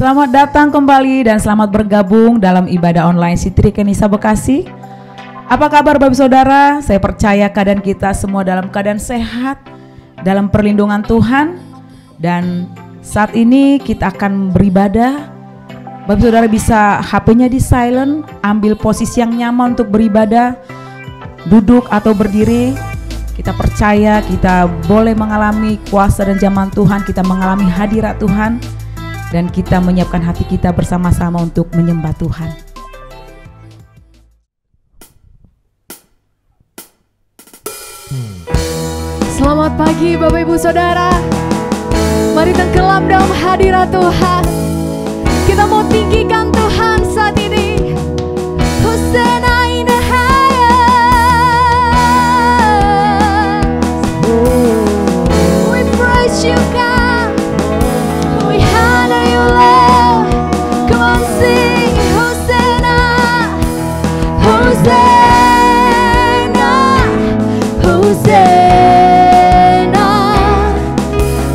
Selamat datang kembali dan selamat bergabung dalam ibadah online Sitri Kenisa Bekasi. Apa kabar Bapak Saudara? Saya percaya keadaan kita semua dalam keadaan sehat, dalam perlindungan Tuhan. Dan saat ini kita akan beribadah. Bapak Saudara bisa HP-nya di silent, ambil posisi yang nyaman untuk beribadah, duduk atau berdiri. Kita percaya kita boleh mengalami kuasa dan zaman Tuhan, kita mengalami hadirat Tuhan, dan kita menyiapkan hati kita bersama-sama untuk menyembah Tuhan. Selamat pagi Bapak Ibu Saudara. Mari tenggelam dalam hadirat Tuhan. Kita mau tinggikan Tuhan saat ini. Hosana in the highest. We praise you God. We honor you Lord. Come on sing Hosana. Hosana. Hosana.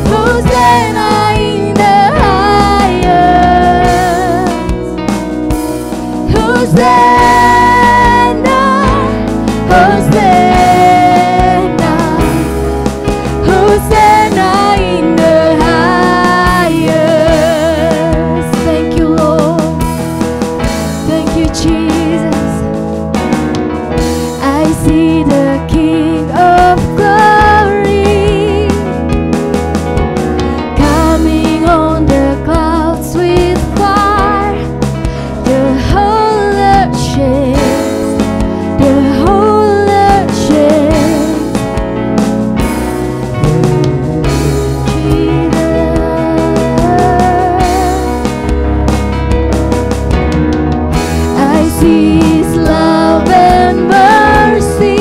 Hosana in the highest. Hosana. Hosana. Hosana in the highest. Thank you Lord. Thank you Jesus. I see the King of glory coming on the clouds with fire. The whole earth shakes. The whole earth shakes. I see His love and mercy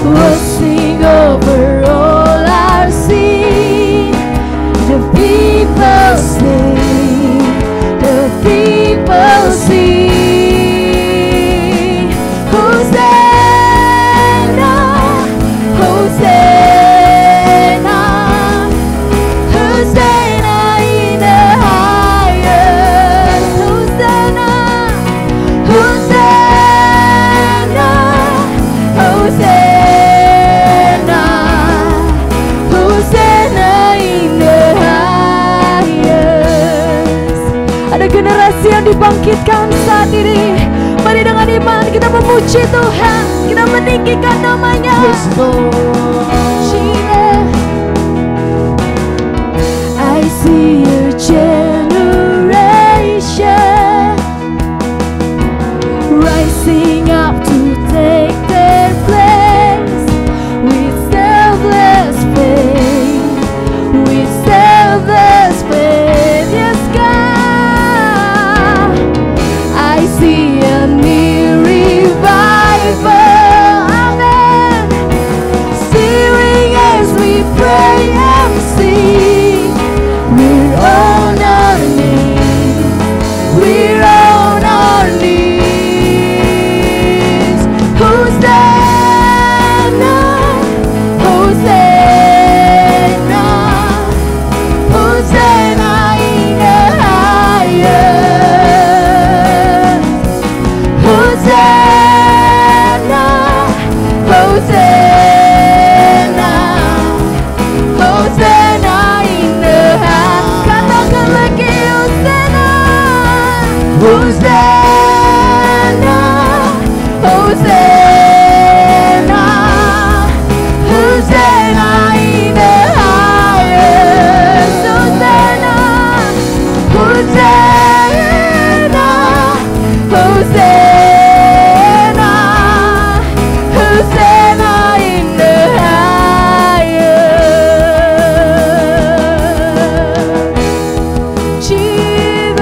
washing over all our sin. The people sing, the people sing. Hosanna, Hosanna, Hosanna in the highest. Hosanna, Hosanna, Hosanna, Hosanna in the highest. Ada generasi yang dibangkitkan saat ini. Mari dengan iman kita memuji Tuhan, kita meninggikan namanya. Jesus. I see a generation rising up to take their place with selfless faith, with selfless faith. Yes, God, I see a new revival. Amen. Sing as we pray and sing. We're on our knees. We're on our knees. Hosanna, Hosanna, Hosanna in the highest. Hosanna, Hosanna, Hosanna in the highest. Katakan lagi Hosanna, Hosanna, Hosanna, Hosanna in the highest. Hosanna, Hosanna, Hosanna, Hosanna in the highest. Jesus.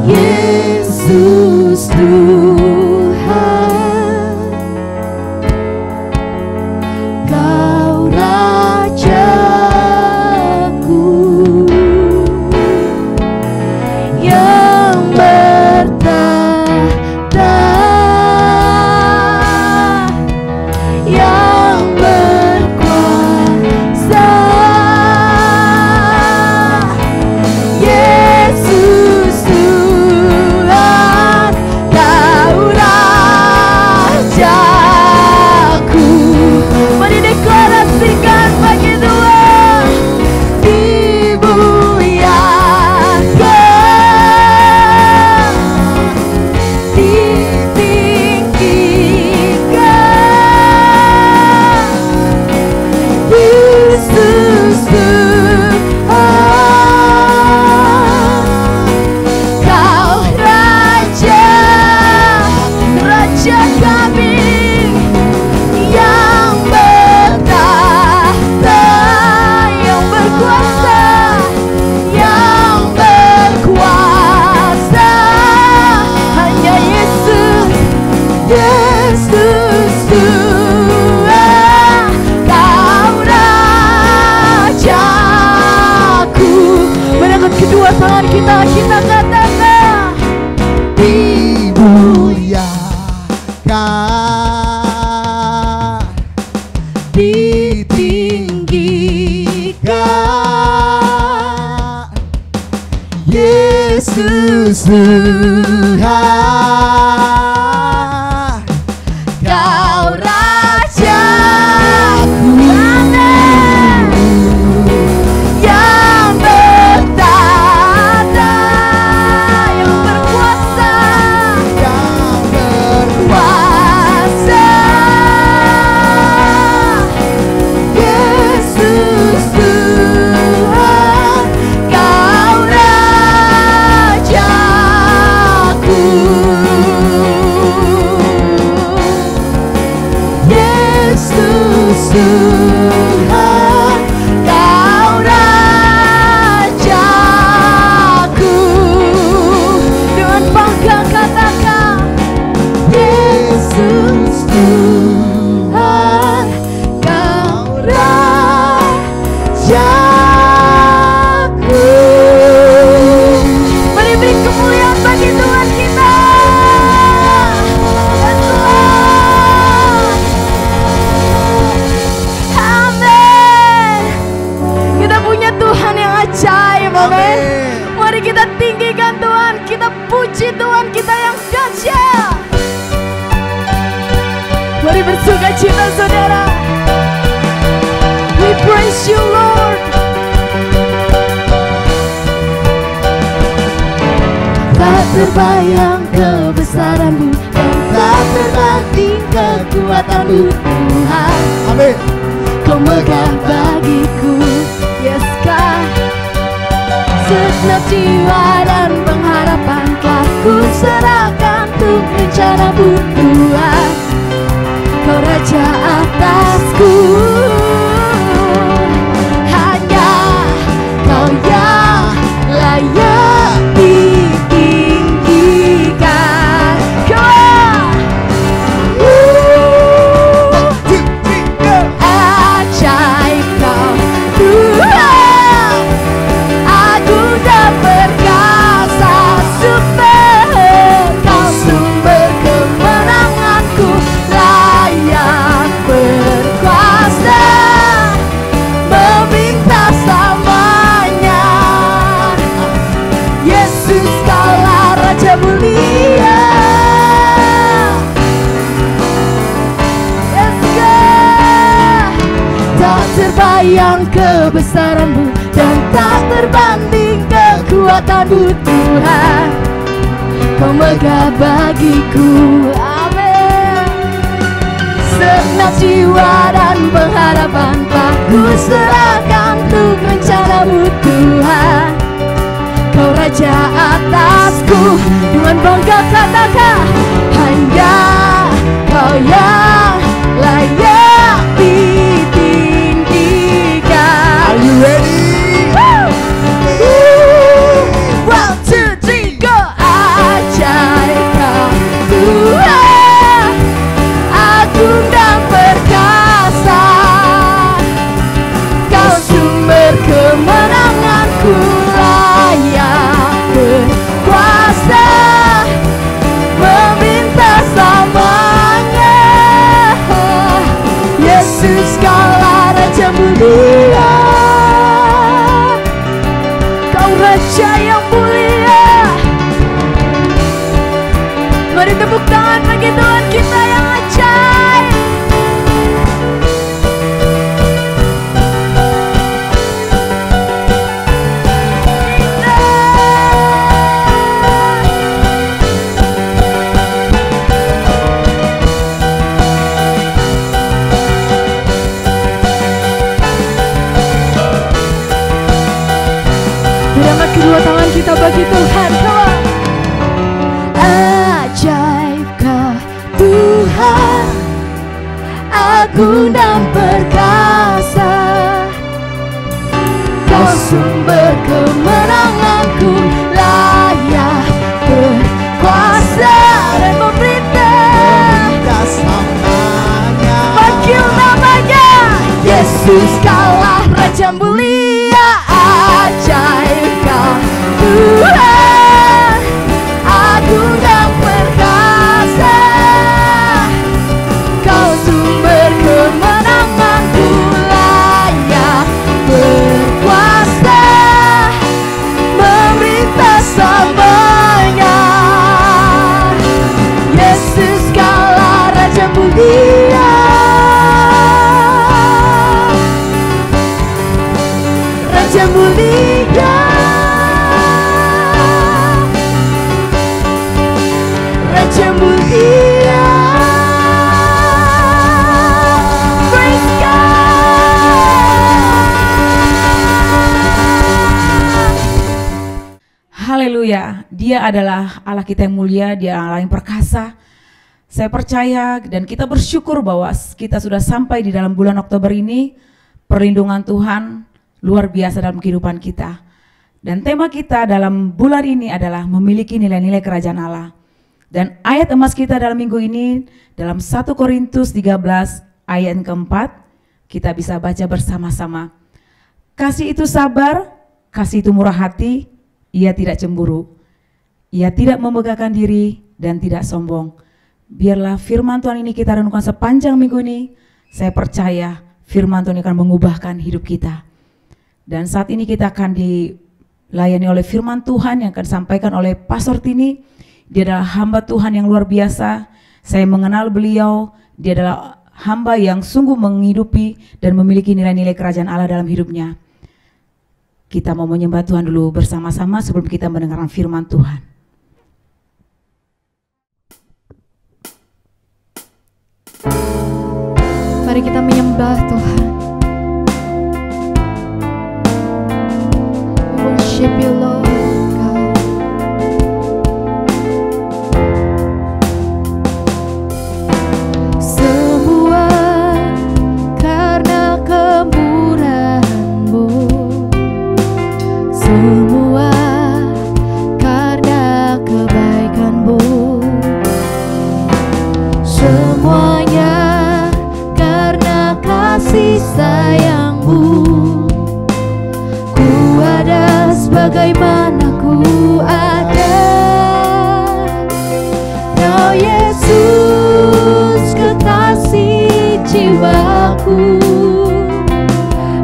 Yesus Tuhan, Kau Rajaku yang bertata, yang berkuasa, Yesus Tuhan, Kau Rajaku. Sembah saudara. We praise you Lord. Tak terbayang kebesaran-Mu dan tak tertanding kekuatan-Mu Tuhan. Amin. Kau megah bagiku, Yes God. segenap jiwa dan pengharapan telah ku serahkan untuk rencana-Mu Tuhan. Kau Raja atasku, hanya Kau yang layak ditinggikan. Ajaib Kau Tuhan, agung dan perkasa, super Kau sumber kemenanganku, layak berkuasa, meminta selamanya. Yesus Kaulah Raja mulia. Yes God. Tak terbayang kebesaran-Mu dan tak terbanding kekuatan-Mu Tuhan. Kau megah bagiku, amin. Segenap jiwa dan pengharapan telah ku serahkan untuk rencana-Mu Tuhan. Kau Raja atasku, dengan bangga katakan, hanya Kau yang layak ditinggikan. Are you ready? One, two, three, go. Ajaib Kau Tuhan, agung dan perkasa, Kau sumber kemenanganku, layak berkuasa, meminta selamanya. Yesus Kaulah Raja mulia. Kau Raja yang mulia. Mari tepuk tangan bagi Tuhan kita yang ajaib. Angkat kedua tangan kita bagi Tuhan. Come on. Ajaib Kau Tuhan, agung dan perkasa, Kau sumber kemenanganku, layak berkuasa dan memerintah. Panggil namanya, Yesus Kaulah Raja mulia. Ajaib Kau Tuhan, agung dan perkasa, Kau sumber kemenanganku, layak berkuasa, memerintah selamanya. Yesus Kaulah Raja mulia. Raja mulia, Raja mulia. Praise God. Haleluya, Dia adalah Allah kita yang mulia, Dia Allah yang perkasa. Saya percaya dan kita bersyukur bahwa kita sudah sampai di dalam bulan Oktober ini. Perlindungan Tuhan luar biasa dalam kehidupan kita. Dan tema kita dalam bulan ini adalah memiliki nilai-nilai kerajaan Allah. Dan ayat emas kita dalam minggu ini dalam 1 Korintus 13 ayat yang keempat, kita bisa baca bersama-sama. Kasih itu sabar, kasih itu murah hati, ia tidak cemburu, ia tidak membanggakan diri dan tidak sombong. Biarlah firman Tuhan ini kita renungkan sepanjang minggu ini. Saya percaya firman Tuhan akan mengubahkan hidup kita. Dan saat ini kita akan dilayani oleh firman Tuhan yang akan disampaikan oleh Pastor Tini. Dia adalah hamba Tuhan yang luar biasa. Saya mengenal beliau, dia adalah hamba yang sungguh menghidupi dan memiliki nilai-nilai kerajaan Allah dalam hidupnya. Kita mau menyembah Tuhan dulu bersama-sama sebelum kita mendengarkan firman Tuhan. Mari kita menyembah Tuhan. Worship you, Lord God. Semua karena kemurahan-Mu, semua karena kebaikan-Mu, semuanya karena kasih sayang-Mu. Ku ada sebagaimana ku ada, Kau Yesus kekasih jiwaku,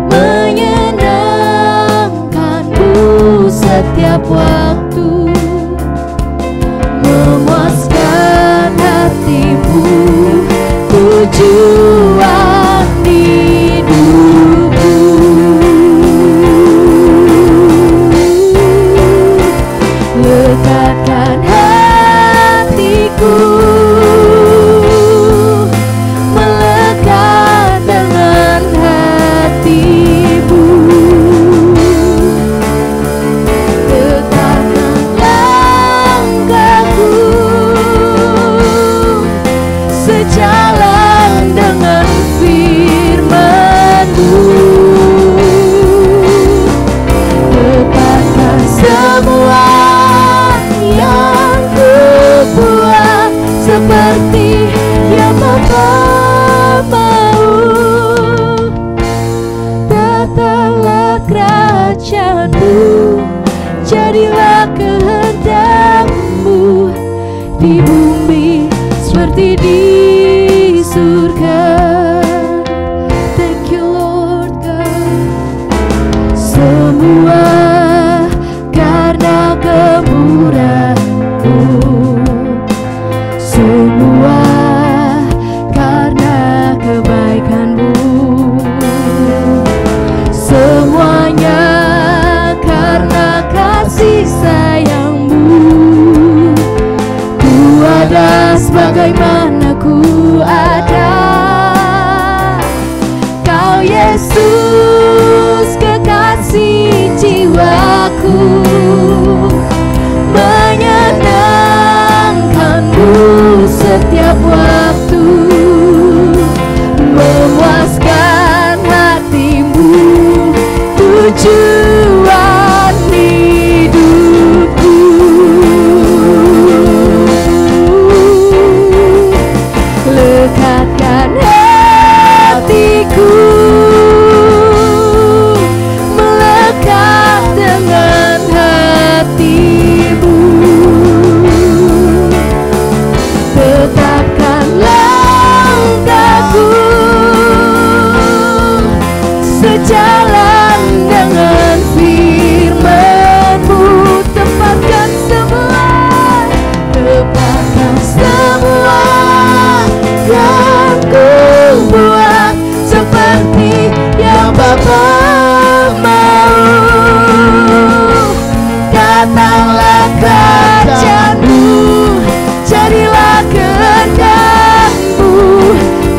menyenangkan-Mu setiap waktu, memuaskan hati-Mu, tujuan hidupku. Lekatkan hatiku, melekat dengan hati-Mu. Tetapkan langkahku, sejalan dengan firman-Mu. Tepatkan semua yang ku buat seperti yang Bapa mau. Datanglah kerajaan-Mu, jadilah kehendak-Mu di bumi seperti di surga. Thank you Lord God. Semua karena kemurahan-Mu, semua karena kebaikan-Mu, semuanya karena kasih sayang-Mu. Ku ada sebagaimana ku ada, Kau Yesus kekasih jiwaku, menyenangkan-Mu setiap waktu, memuaskan hati-Mu, tujuan hidupku. Lekatkan hatiku, melekat dengan hati-Mu. Tetapkan langkahku, sejalan dengan firman-Mu. Tempatkan semua, tempatkan semua yang ku buat seperti yang Bapa mau. Datanglah kerajaan-Mu, jadilah kehendak-Mu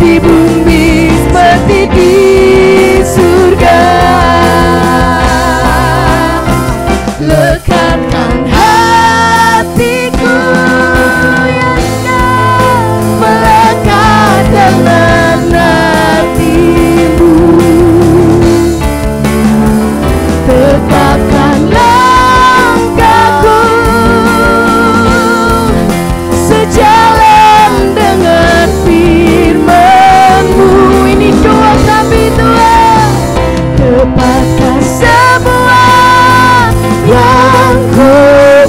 di bumi seperti di surga. Lekatkan hatiku yang melekat dengan hati-Mu. Tetapkan langkahku, sejalan dengan firman-Mu. Ini doa kami Tuhan. Tepatkan semua yang ku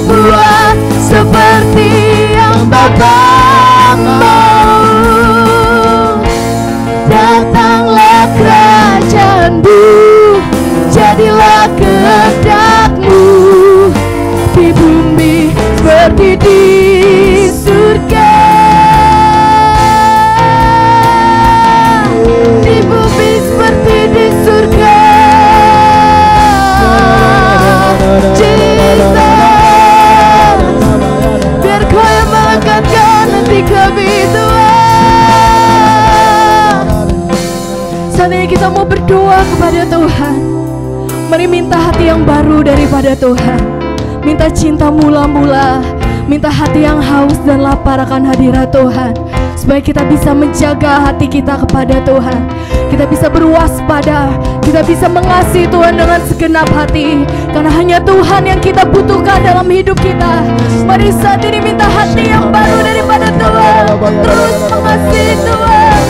buat seperti yang Bapa mau. Datanglah kerajaan-Mu, jadilah kehendak-Mu di bumi seperti di surga. mau berdoa kepada Tuhan. Mari minta hati yang baru daripada Tuhan. Minta cinta mula-mula, minta hati yang haus dan lapar akan hadirat Tuhan, supaya kita bisa menjaga hati kita kepada Tuhan. Kita bisa berwaspada, kita bisa mengasihi Tuhan dengan segenap hati, karena hanya Tuhan yang kita butuhkan dalam hidup kita. Mari saat ini minta hati yang baru daripada Tuhan, terus mengasihi Tuhan.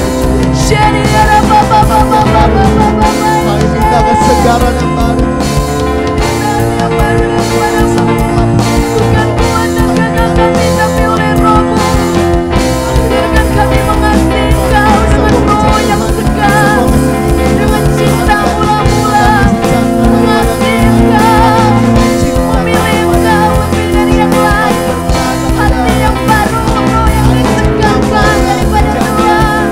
Minta kesegaran yang baru. Bukan kuat kami, tapi oleh Roh-Mu. Biarkan kami mengasihi Engkau dengan roh yang segar, dengan cinta mula-mula, mengasihi Engkau, memilih Engkau lebih dari yang lain. Hati yang baru, roh yang ditegakkan daripada Tuhan.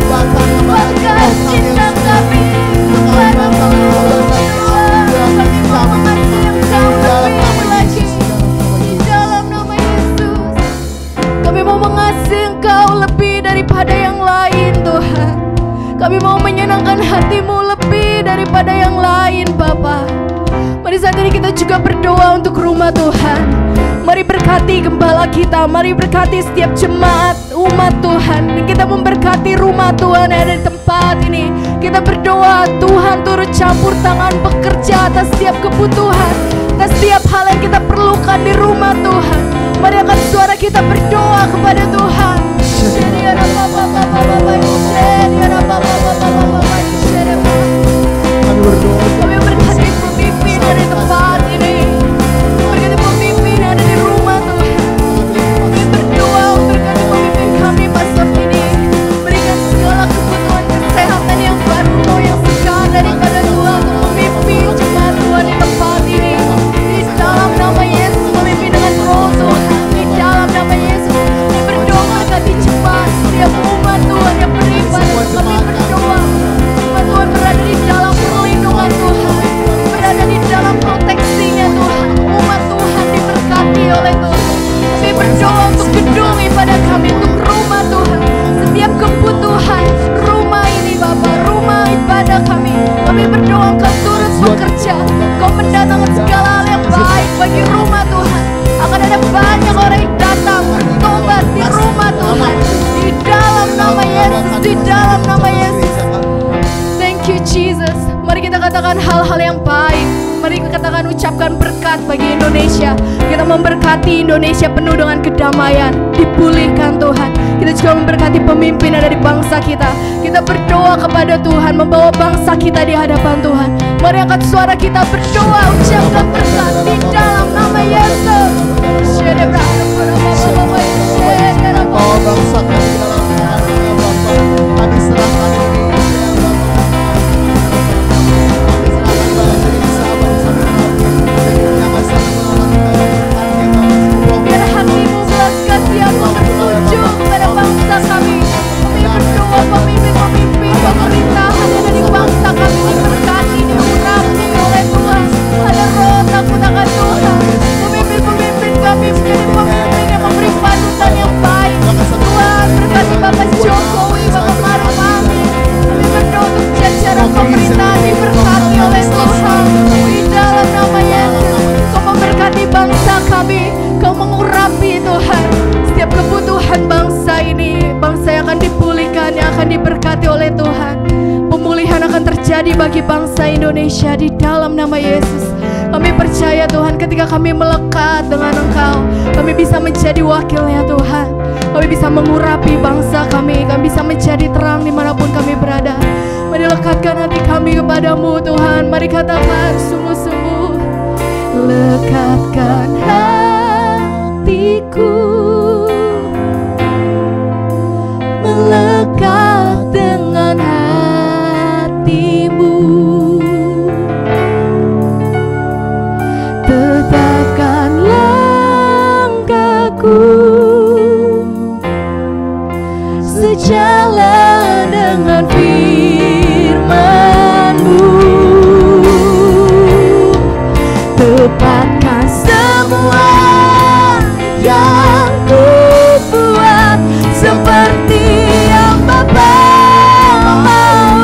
Bahkan cinta kami kepada Tuhan. Kami mau mengasihi Engkau lebih lagi di dalam nama Yesus. Kami mau mengasihi Engkau lebih daripada yang lain, Tuhan. Kami mau menyenangkan hati-Mu lebih daripada yang lain, Bapa. Mari saat ini kita juga berdoa untuk rumah Tuhan. Mari berkati gembala kita, mari berkati setiap jemaat umat Tuhan. Kita memberkati rumah Tuhan yang ada di tempat ini. Kita berdoa Tuhan turut campur tangan, bekerja atas setiap kebutuhan, atas setiap hal yang kita perlukan di rumah Tuhan. Mari angkat suara kita berdoa kepada Tuhan. Kami berkati pemimpin dari tempat ini, berkati pemimpin yang ada di rumah Tuhan. Kami berdoa berkati pemimpin kami masa ini, berikan segala kebutuhan kesehatan yang baru, yang segar daripada Tuhan. Pemimpin jemaat Tuhan di tempat ini, di dalam nama Yesus, pemimpin dengan roh Tuhan, di dalam nama Yesus. Kami berdoa berkati jemaat setiap umat Tuhan yang beribadah. Kami berdoa umat Tuhan berada di dalam perlindungan Tuhan, berada di dalam proteksinya Tuhan. Umat Tuhan diberkati oleh Tuhan. Kami berdoa untuk gedung ibadah kami, untuk rumah Tuhan, setiap kebutuhan rumah ini Bapa, rumah ibadah kami. Kami berdoa Engkau turut bekerja, Engkau mendatangkan segala hal yang baik bagi rumah Tuhan. Akan ada banyak orang yang datang bertobat di rumah Tuhan, di dalam nama Yesus, di dalam nama Yesus. Thank you Jesus. Mari kita katakan hal-hal yang baik. Mari kita katakan ucapkan berkat bagi Indonesia. Kita memberkati Indonesia penuh dengan kedamaian, dipulihkan Tuhan. Kita juga memberkati pemimpin ada di bangsa kita. Kita berdoa kepada Tuhan, membawa bangsa kita di hadapan Tuhan. Mari angkat suara kita berdoa, ucapkan berkat di dalam nama Yesus. Bawa bangsa kami dalam tangan-Mu, Bapa. Kami serahkan ini. Biar hati-Mu belas kasihan-Mu bertuju kepada bangsa kami. Kami berdoa pemimpin-pemimpin pemerintahan yang ada di bangsa kami diberkati, diurapi oleh Tuhan. Ada roh takut akan Tuhan. Pemimpin-pemimpin kami menjadi pemimpin yang memberi panutan yang baik. Tuhan berkati Bapak Jokowi, Bapak Maruf Amin. Kami berdoa untuk jajaran pemerintahan diberkati oleh Tuhan. Di dalam nama Yesus, Kau memberkati bangsa kami, Kau mengurapi Tuhan setiap kebutuhan bangsa ini. Bangsa yang akan dipulihkan, yang akan diberkati oleh Tuhan. Pemulihan akan terjadi bagi bangsa Indonesia di dalam nama Yesus. Kami percaya Tuhan, ketika kami melekat dengan Engkau, kami bisa menjadi wakilnya Tuhan. Kami bisa mengurapi bangsa kami, kami bisa menjadi terang dimanapun kami berada. Mari lekatkan hati kami kepadamu Tuhan. Mari katakan sungguh-sungguh, lekatkan hatiku, melekat dengan hati-Mu. Tetapkan langkahku sejalan dengan firman-Mu. Tepatkan semua yang ku buat seperti yang Bapa mau.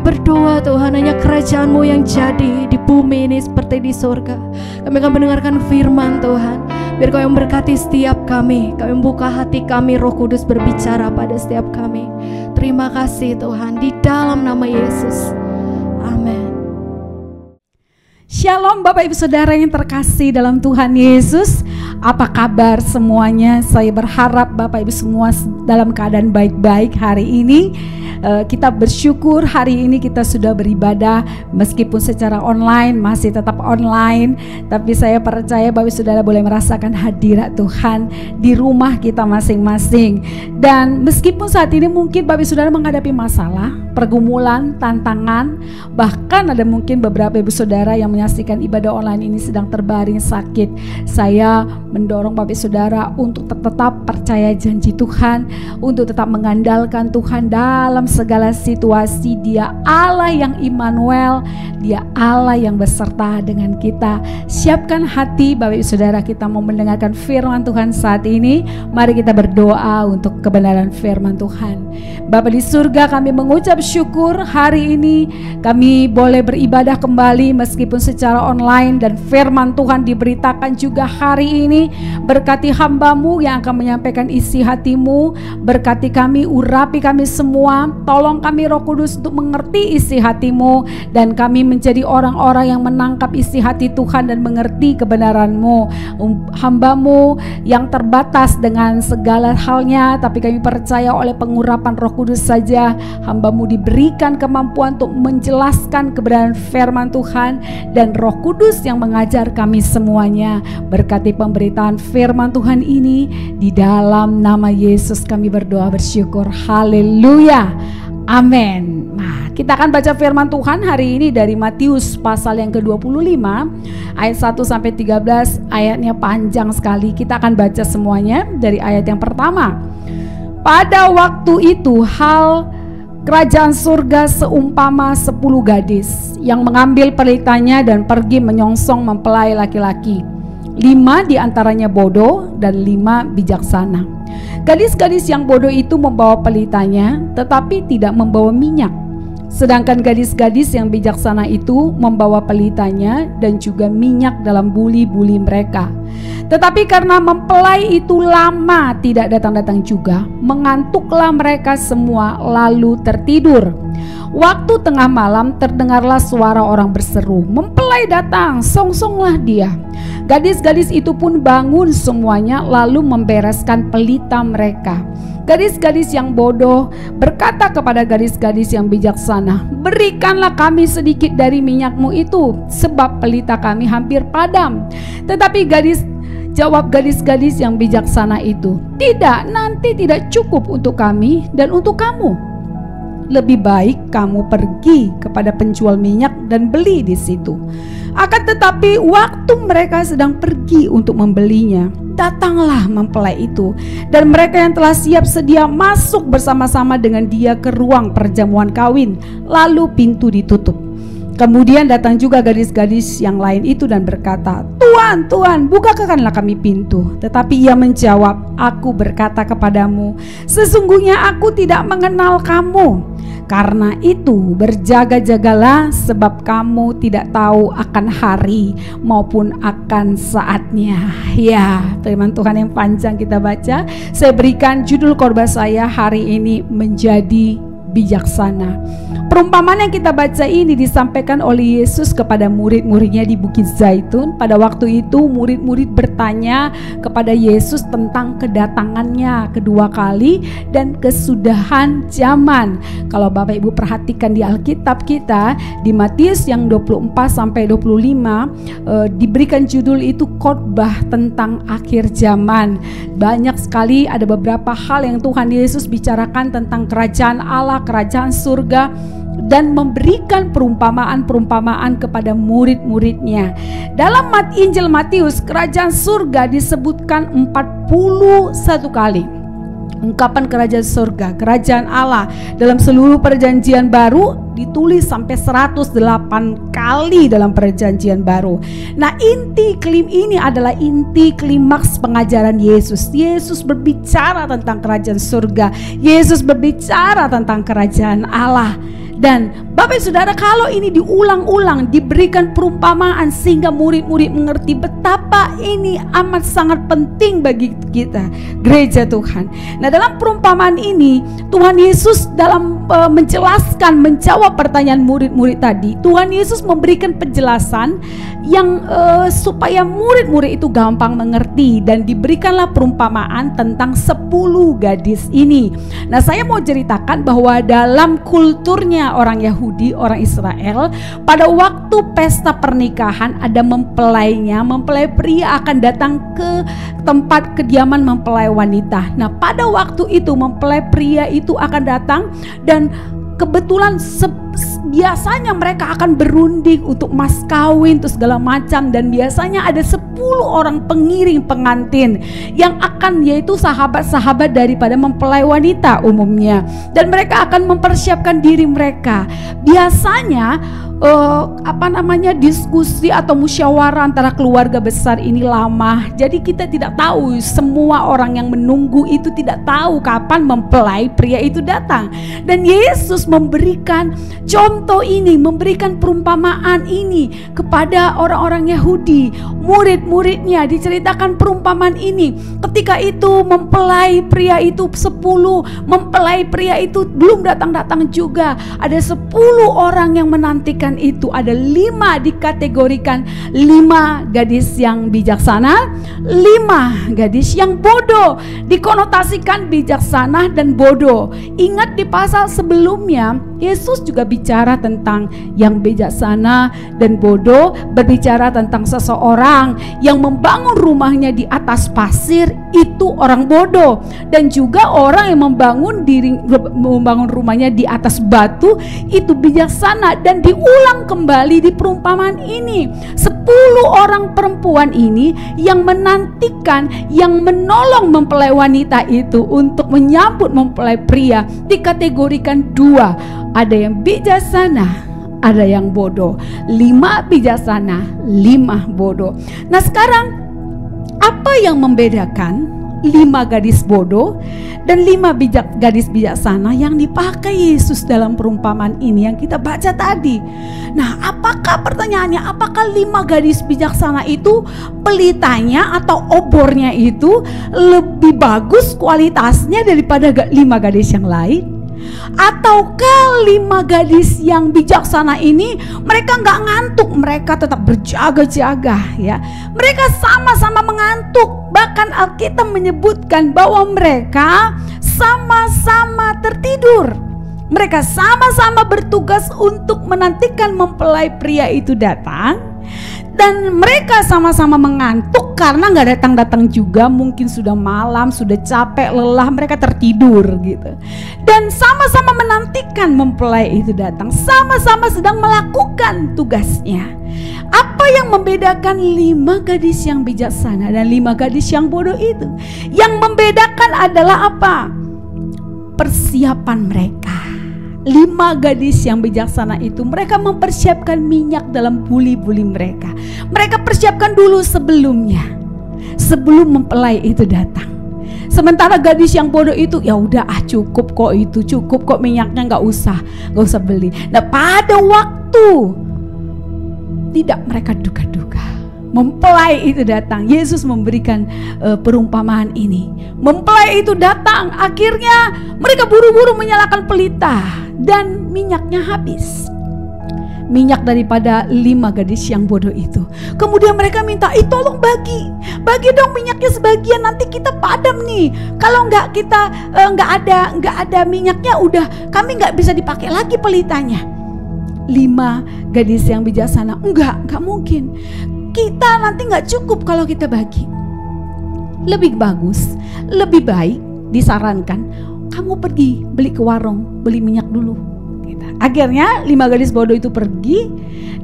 berdoa Tuhan, hanya kerajaan-Mu yang jadi di bumi ini seperti di surga. Kami akan mendengarkan firman Tuhan. Biar Kau yang berkati setiap kami, Kau yang buka hati kami, Roh Kudus berbicara pada setiap kami. Terima kasih Tuhan, di dalam nama Yesus. Amin. Shalom Bapak Ibu Saudara yang terkasih dalam Tuhan Yesus. Apa kabar semuanya? Saya berharap Bapak Ibu semua dalam keadaan baik-baik hari ini. Kita bersyukur hari ini kita sudah beribadah meskipun secara online, masih tetap online. Tapi saya percaya Bapak Ibu Saudara boleh merasakan hadirat Tuhan di rumah kita masing-masing. Dan meskipun saat ini mungkin Bapak Ibu Saudara menghadapi masalah, pergumulan, tantangan, bahkan ada mungkin beberapa Ibu Saudara yang menyaksikan ibadah online ini sedang terbaring sakit. Saya mendorong Bapak Ibu Saudara untuk tetap percaya janji Tuhan, untuk tetap mengandalkan Tuhan dalam segala situasi. Dia Allah yang Immanuel, Dia Allah yang beserta dengan kita. Siapkan hati Bapak Ibu Saudara, kita mau mendengarkan firman Tuhan saat ini. Mari kita berdoa untuk kebenaran firman Tuhan. Bapa di surga, kami mengucap syukur hari ini kami boleh beribadah kembali meskipun secara online, dan firman Tuhan diberitakan juga hari ini. Berkati hamba-Mu yang akan menyampaikan isi hati-Mu, berkati kami, urapi kami semua. Tolong kami Roh Kudus untuk mengerti isi hati-Mu, dan kami menjadi orang-orang yang menangkap isi hati Tuhan dan mengerti kebenaran-Mu. Hamba-Mu yang terbatas dengan segala halnya, tapi kami percaya oleh pengurapan Roh Kudus saja hamba-Mu diberikan kemampuan untuk menjelaskan kebenaran firman Tuhan, dan Roh Kudus yang mengajar kami semuanya. Berkati pemberitaan firman Tuhan ini, di dalam nama Yesus kami berdoa bersyukur. Haleluya. Amin. Nah, kita akan baca firman Tuhan hari ini dari Matius pasal yang ke-25 ayat 1 sampai 13. Ayatnya panjang sekali. Kita akan baca semuanya dari ayat yang pertama. Pada waktu itu kerajaan surga seumpama 10 gadis yang mengambil pelitanya dan pergi menyongsong mempelai laki-laki. 5 diantaranya bodoh dan 5 bijaksana. Gadis-gadis yang bodoh itu membawa pelitanya tetapi tidak membawa minyak. Sedangkan gadis-gadis yang bijaksana itu membawa pelitanya dan juga minyak dalam buli-buli mereka. Tetapi karena mempelai itu lama tidak datang-datang juga, mengantuklah mereka semua lalu tertidur. Waktu tengah malam terdengarlah suara orang berseru, "Mempelai datang, songsonglah dia." Gadis-gadis itu pun bangun semuanya lalu membereskan pelita mereka. Gadis-gadis yang bodoh berkata kepada gadis-gadis yang bijaksana, "Berikanlah kami sedikit dari minyakmu itu, sebab pelita kami hampir padam." Tetapi jawab gadis-gadis yang bijaksana itu, "Tidak, nanti tidak cukup untuk kami dan untuk kamu. Lebih baik kamu pergi kepada penjual minyak dan beli di situ." Akan tetapi waktu mereka sedang pergi untuk membelinya, datanglah mempelai itu, dan mereka yang telah siap sedia masuk bersama-sama dengan dia ke ruang perjamuan kawin, lalu pintu ditutup. Kemudian datang juga gadis-gadis yang lain itu dan berkata, "Tuan, Tuan, bukakanlah kami pintu." Tetapi ia menjawab, "Aku berkata kepadamu, sesungguhnya aku tidak mengenal kamu. Karena itu berjaga-jagalah, sebab kamu tidak tahu akan hari maupun akan saatnya." Ya, firman Tuhan yang panjang kita baca. Saya berikan judul khotbah saya hari ini, menjadi bijaksana. Perumpamaan yang kita baca ini disampaikan oleh Yesus kepada murid-muridnya di Bukit Zaitun. Pada waktu itu murid-murid bertanya kepada Yesus tentang kedatangannya kedua kali dan kesudahan zaman. Kalau Bapak Ibu perhatikan di Alkitab kita, di Matius yang 24 sampai 25 diberikan judul itu khotbah tentang akhir zaman. Banyak sekali, ada beberapa hal yang Tuhan Yesus bicarakan tentang kerajaan Allah, kerajaan surga, dan memberikan perumpamaan-perumpamaan kepada murid-muridnya. Dalam Injil Matius, kerajaan surga disebutkan 41 kali. Ungkapan kerajaan surga, kerajaan Allah dalam seluruh perjanjian baru ditulis sampai 108 kali dalam perjanjian baru. Nah, inti klaim ini adalah inti klimaks pengajaran Yesus. Yesus berbicara tentang kerajaan surga. Yesus berbicara tentang kerajaan Allah. Dan Bapak Saudara, kalau ini diulang-ulang, diberikan perumpamaan sehingga murid-murid mengerti betapa ini amat sangat penting bagi kita, gereja Tuhan. Nah, dalam perumpamaan ini Tuhan Yesus dalam menjelaskan, menjawab pertanyaan murid-murid tadi, Tuhan Yesus memberikan penjelasan yang supaya murid-murid itu gampang mengerti, dan diberikanlah perumpamaan tentang 10 gadis ini. Nah, saya mau ceritakan bahwa dalam kulturnya orang Yahudi, orang Israel, pada waktu pesta pernikahan ada mempelainya. Mempelai pria akan datang ke tempat kediaman mempelai wanita. Nah, pada waktu itu mempelai pria itu akan datang, dan kebetulan biasanya mereka akan berunding untuk mas kawin terus segala macam, dan biasanya ada 10 orang pengiring pengantin yang akan, yaitu sahabat-sahabat daripada mempelai wanita umumnya, dan mereka akan mempersiapkan diri mereka. Biasanya diskusi atau musyawarah antara keluarga besar ini lama. Jadi kita tidak tahu, semua orang yang menunggu itu tidak tahu kapan mempelai pria itu datang. Dan Yesus memberikan contoh ini, memberikan perumpamaan ini kepada orang-orang Yahudi. Murid-muridnya diceritakan perumpamaan ini. Ketika itu mempelai pria itu 10, mempelai pria itu belum datang-datang juga. Ada 10 orang yang menantikan itu. Ada 5 dikategorikan, 5 gadis yang bijaksana, 5 gadis yang bodoh. Dikonotasikan bijaksana dan bodoh. Ingat di pasal sebelumnya Yesus juga bicara tentang yang bijaksana dan bodoh, berbicara tentang seseorang yang membangun rumahnya di atas pasir, itu orang bodoh, dan juga orang yang membangun rumahnya di atas batu, itu bijaksana. Dan diulang kembali di perumpamaan ini, 10 orang perempuan ini yang menantikan, yang menolong mempelai wanita itu untuk menyambut mempelai pria, dikategorikan 2, ada yang bijaksana, ada yang bodoh. 5 bijaksana, 5 bodoh. Nah, sekarang apa yang membedakan 5 gadis bodoh dan 5 gadis bijaksana yang dipakai Yesus dalam perumpamaan ini yang kita baca tadi? Nah, pertanyaannya, apakah 5 gadis bijaksana itu pelitanya atau obornya itu lebih bagus kualitasnya daripada 5 gadis yang lain? Ataukah 5 gadis yang bijaksana ini mereka nggak ngantuk, mereka tetap berjaga-jaga ya. Mereka sama-sama mengantuk. Bahkan Alkitab menyebutkan bahwa mereka sama-sama tertidur. Mereka sama-sama bertugas untuk menantikan mempelai pria itu datang. Dan mereka sama-sama mengantuk karena nggak datang-datang juga, mungkin sudah malam, sudah capek, lelah, mereka tertidur gitu. Dan sama-sama menantikan mempelai itu datang, sama-sama sedang melakukan tugasnya. Apa yang membedakan 5 gadis yang bijaksana dan 5 gadis yang bodoh itu? Yang membedakan adalah apa? Persiapan mereka. 5 gadis yang bijaksana itu, mereka mempersiapkan minyak dalam buli-buli mereka. Mereka persiapkan dulu sebelumnya, sebelum mempelai itu datang. Sementara gadis yang bodoh itu, ya udah cukup kok, itu cukup kok minyaknya, nggak usah beli. Nah, pada waktu tidak mereka duga-duga, mempelai itu datang. Yesus memberikan perumpamaan ini. Mempelai itu datang, akhirnya mereka buru-buru menyalakan pelita dan minyaknya habis. Minyak daripada 5 gadis yang bodoh itu. Kemudian mereka minta, tolong bagi dong minyaknya sebagian, nanti kita padam nih. Kalau nggak kita nggak ada minyaknya, udah kami nggak bisa dipakai lagi pelitanya. 5 gadis yang bijaksana, enggak mungkin. Kita nanti nggak cukup kalau kita bagi. Lebih bagus, lebih baik disarankan kamu pergi beli ke warung, beli minyak dulu. Akhirnya 5 gadis bodoh itu pergi,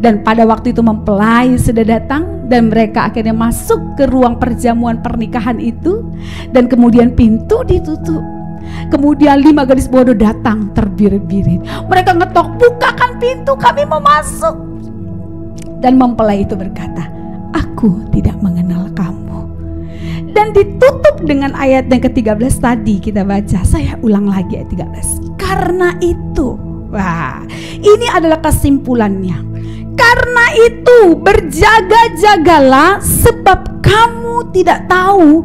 dan pada waktu itu mempelai sudah datang, dan mereka akhirnya masuk ke ruang perjamuan pernikahan itu, dan kemudian pintu ditutup. Kemudian 5 gadis bodoh datang terbirit-birit. Mereka ngetok, bukakan pintu, kami mau masuk. Dan mempelai itu berkata, aku tidak mengenal kamu. Dan ditutup dengan ayat yang ke-13 tadi kita baca. Saya ulang lagi ayat 13. Karena itu Wah, ini adalah kesimpulannya. Karena itu berjaga-jagalah, sebab kamu tidak tahu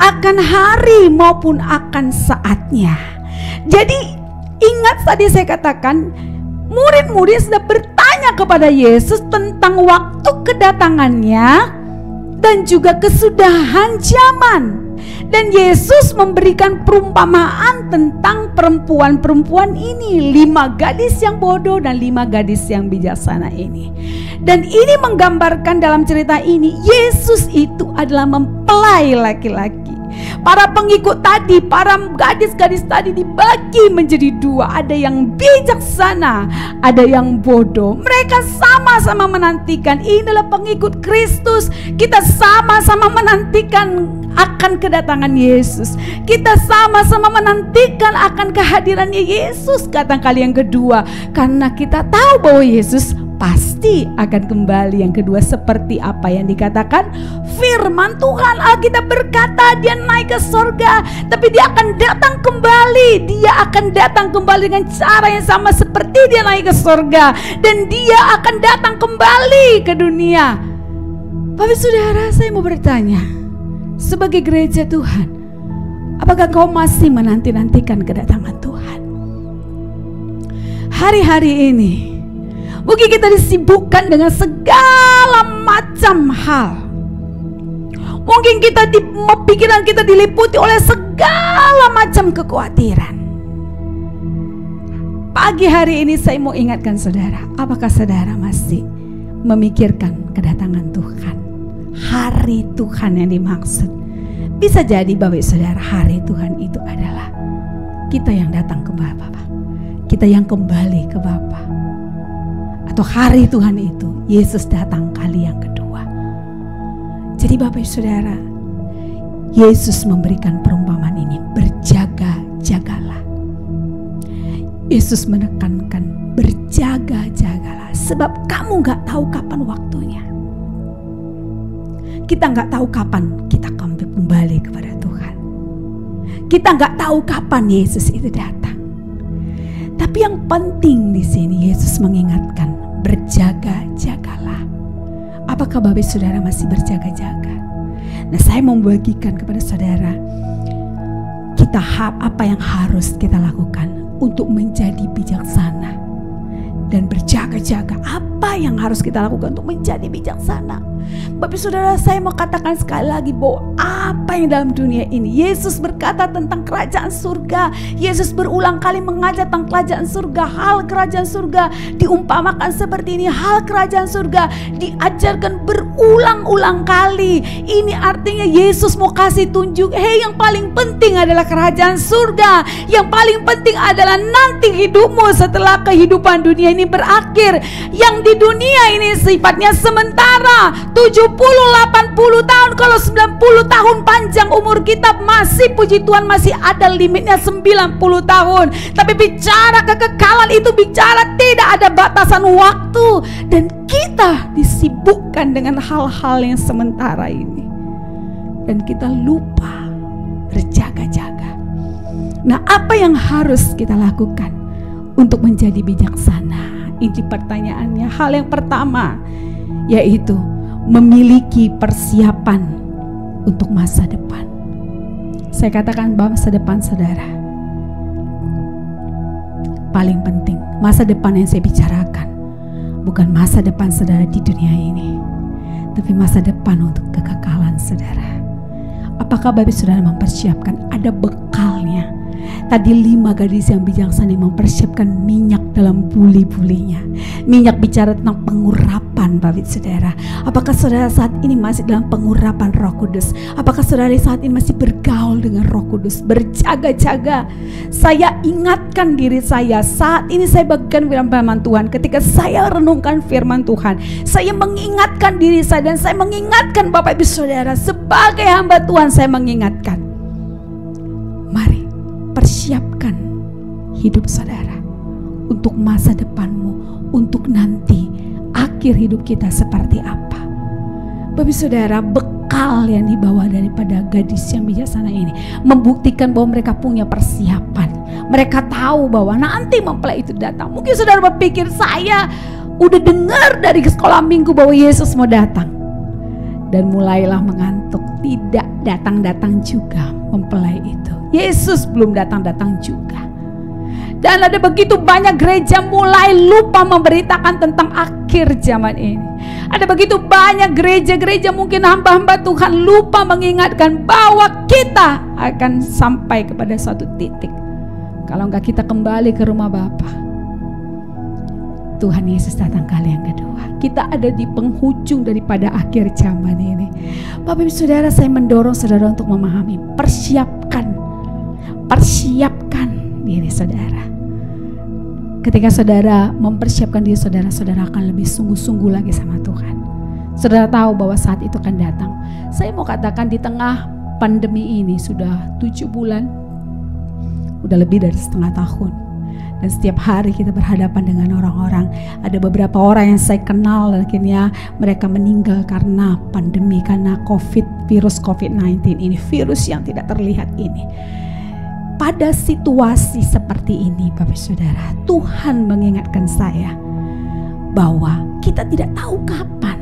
akan hari maupun akan saatnya. Jadi ingat tadi saya katakan, murid-murid sudah bertanya kepada Yesus tentang waktu kedatangannya dan juga kesudahan zaman. Dan Yesus memberikan perumpamaan tentang perempuan-perempuan ini, 5 gadis yang bodoh dan 5 gadis yang bijaksana ini. Dan ini menggambarkan dalam cerita ini, Yesus itu adalah mempelai laki-laki. Para pengikut tadi, para gadis-gadis tadi dibagi menjadi 2. Ada yang bijaksana, ada yang bodoh. Mereka sama-sama menantikan. Inilah pengikut Kristus. Kita sama-sama menantikan akan kedatangan Yesus. Kita sama-sama menantikan akan kehadirannya Yesus datang kali yang kedua. Karena kita tahu bahwa Yesus pasti akan kembali yang kedua, seperti apa yang dikatakan firman Tuhan. Alkitab berkata dia naik ke sorga, tapi dia akan datang kembali. Dia akan datang kembali dengan cara yang sama seperti dia naik ke sorga, dan dia akan datang kembali ke dunia. Bapak saudara, saya mau bertanya, sebagai gereja Tuhan, apakah kau masih menanti-nantikan kedatangan Tuhan? Hari-hari ini mungkin kita disibukkan dengan segala macam hal. Mungkin pikiran kita diliputi oleh segala macam kekhawatiran. Pagi hari ini saya mau ingatkan saudara, apakah saudara masih memikirkan kedatangan Tuhan? Hari Tuhan yang dimaksud. Bisa jadi Bapak saudara, hari Tuhan itu adalah kita yang datang ke Bapa, kita yang kembali ke Bapa. Atau hari Tuhan itu Yesus datang kali yang kedua. Jadi Bapak saudara, Yesus memberikan perumpamaan ini, berjaga-jagalah. Yesus menekankan berjaga-jagalah, sebab kamu gak tahu kapan waktunya. Kita gak tahu kapan kita kembali kepada Tuhan. Kita gak tahu kapan Yesus itu datang. Tapi yang penting di sini Yesus mengingatkan, berjaga-jagalah. Apakah Bapak saudara masih berjaga-jaga? Nah, saya mau membagikan kepada saudara apa yang harus kita lakukan untuk menjadi bijaksana dan berjaga-jaga. Apa yang harus kita lakukan untuk menjadi bijaksana? Bapak saudara, saya mau katakan sekali lagi bahwa apa yang dalam dunia ini, Yesus berkata tentang kerajaan surga. Yesus berulang kali mengajar tentang kerajaan surga. Hal kerajaan surga diumpamakan seperti ini. Hal kerajaan surga diajarkan berulang-ulang kali. Ini artinya Yesus mau kasih tunjuk, yang paling penting adalah kerajaan surga. Yang paling penting adalah nanti hidupmu setelah kehidupan dunia ini berakhir. Yang di dunia ini sifatnya sementara, 70, 80 tahun. Kalau 90 tahun panjang umur kita, masih puji Tuhan masih ada limitnya 90 tahun. Tapi bicara kekekalan itu bicara tidak ada batasan waktu. Dan kita disibukkan dengan hal-hal yang sementara ini, dan kita lupa berjaga-jaga. Nah, apa yang harus kita lakukan untuk menjadi bijaksana? Ini pertanyaannya. Hal yang pertama yaitu memiliki persiapan untuk masa depan. Saya katakan masa depan saudara paling penting. Masa depan yang saya bicarakan bukan masa depan saudara di dunia ini, tapi masa depan untuk kekekalan saudara. Apakah Bapak saudara mempersiapkan? Ada bekalnya. Tadi 5 gadis yang bijaksana mempersiapkan minyak dalam buli-bulinya. Minyak bicara tentang pengurapan Bapak saudara. Apakah saudara saat ini masih dalam pengurapan Roh Kudus? Apakah saudara saat ini masih bergaul dengan Roh Kudus? Berjaga-jaga. Saya ingatkan diri saya, saat ini saya bagikan firman Tuhan. Ketika saya renungkan firman Tuhan, saya mengingatkan diri saya, dan saya mengingatkan Bapak Ibu saudara. Sebagai hamba Tuhan, saya mengingatkan, mari persiapkan hidup saudara untuk masa depanmu, untuk nanti akhir hidup kita seperti apa. Bapak saudara, bekal yang dibawa daripada gadis yang bijaksana ini membuktikan bahwa mereka punya persiapan. Mereka tahu bahwa nanti mempelai itu datang. Mungkin saudara berpikir, saya udah dengar dari sekolah minggu bahwa Yesus mau datang. Dan mulailah mengantuk. Tidak datang-datang juga mempelai itu. Yesus belum datang-datang juga. Dan ada begitu banyak gereja mulai lupa memberitakan tentang akhir zaman ini. Ada begitu banyak gereja-gereja, mungkin hamba-hamba Tuhan lupa mengingatkan bahwa kita akan sampai kepada suatu titik. Kalau enggak kita kembali ke rumah Bapa, Tuhan Yesus datang kali yang kedua. Kita ada di penghujung daripada akhir zaman ini. Bapak Ibu Saudara, saya mendorong saudara untuk memahami, persiapkan diri saudara. Ketika saudara mempersiapkan diri saudara, saudara akan lebih sungguh-sungguh lagi sama Tuhan. Saudara tahu bahwa saat itu akan datang. Saya mau katakan di tengah pandemi ini sudah 7 bulan, udah lebih dari setengah tahun. Dan setiap hari kita berhadapan dengan orang-orang. Ada beberapa orang yang saya kenal dan akhirnya mereka meninggal karena pandemi, karena virus COVID-19 ini, virus yang tidak terlihat ini. Pada situasi seperti ini, Bapak Saudara, Tuhan mengingatkan saya bahwa kita tidak tahu kapan.